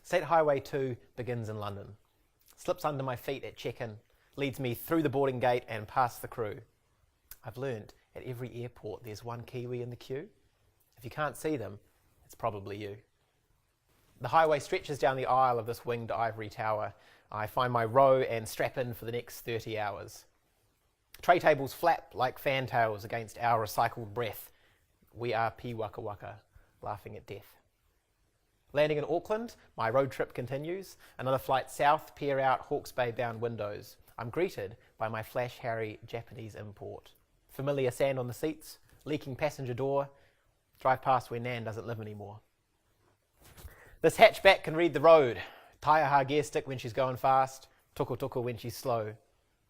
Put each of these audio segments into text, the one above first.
State Highway 2 begins in London. Slips under my feet at check-in, leads me through the boarding gate and past the crew. I've learned at every airport there's one Kiwi in the queue. If you can't see them, it's probably you. The highway stretches down the aisle of this winged ivory tower. I find my row and strap in for the next 30 hours. Tray tables flap like fantails against our recycled breath. We are pi waka waka, laughing at death. Landing in Auckland, my road trip continues. Another flight south, peer out Hawke's Bay bound windows. I'm greeted by my Flash Harry Japanese import. Familiar sand on the seats, leaking passenger door. Drive past where Nan doesn't live anymore. This hatchback can read the road. Tyre her gear stick when she's going fast. Tuku tuku when she's slow.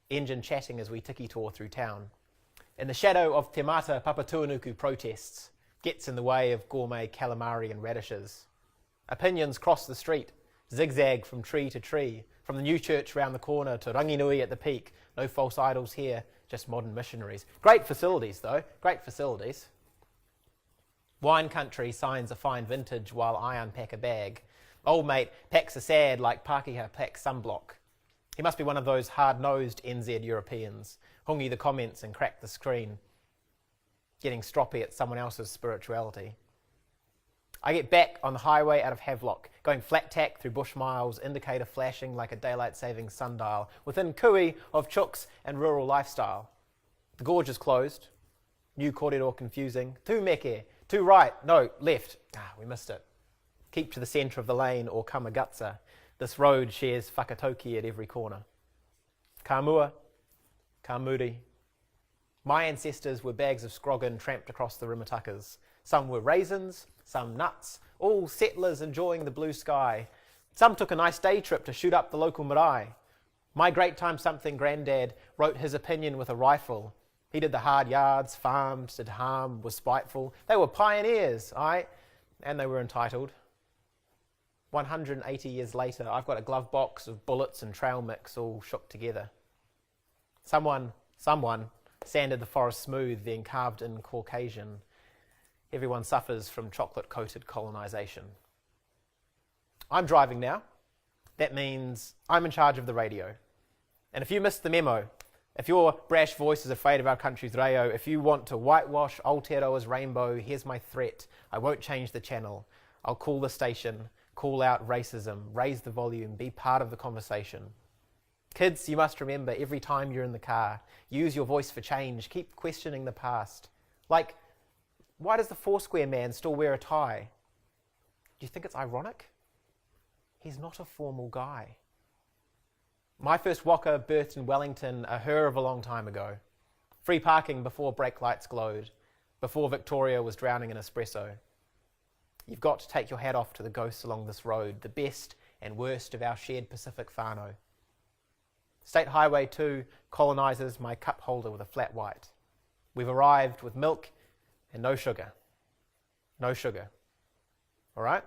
Engine chatting as we tiki-tour through town. In the shadow of Te Mata Papatuanuku protests, gets in the way of gourmet calamari and radishes. Opinions cross the street, zigzag from tree to tree, from the new church round the corner to Ranginui at the peak. No false idols here, just modern missionaries. Great facilities though, great facilities. Wine country signs a fine vintage while I unpack a bag. Old mate packs a sad like Pākehā packs sunblock. He must be one of those hard-nosed NZ Europeans. Hungi the comments and crack the screen. Getting stroppy at someone else's spirituality. I get back on the highway out of Havelock, going flat tack through bush miles, indicator flashing like a daylight saving sundial, within cooey of chooks and rural lifestyle. The gorge is closed. New corridor confusing. Tū meke, too right, no, left. We missed it. Keep to the centre of the lane or Kamagutsa. This road shares whakatoki at every corner. Ka mua, ka muri. My ancestors were bags of scroggin tramped across the rimatakas. Some were raisins, some nuts, all settlers enjoying the blue sky. Some took a nice day trip to shoot up the local marae. My great time something granddad wrote his opinion with a rifle. He did the hard yards, farmed, did harm, was spiteful. They were pioneers, and they were entitled. 180 years later, I've got a glove box of bullets and trail mix all shook together. Someone sanded the forest smooth, then carved in Caucasian. Everyone suffers from chocolate-coated colonisation. I'm driving now. That means I'm in charge of the radio. And if you missed the memo, if your brash voice is afraid of our country's reo, if you want to whitewash Aotearoa's rainbow, here's my threat. I won't change the channel. I'll call the station, call out racism, raise the volume, be part of the conversation. Kids, you must remember every time you're in the car, use your voice for change, keep questioning the past. Like, why does the Foursquare man still wear a tie? Do you think it's ironic? He's not a formal guy. My first waka birthed in Wellington, a her of a long time ago. Free parking before brake lights glowed, before Victoria was drowning in espresso. You've got to take your hat off to the ghosts along this road, the best and worst of our shared Pacific whānau. State Highway 2 colonises my cup holder with a flat white. We've arrived with milk and no sugar. No sugar. All right?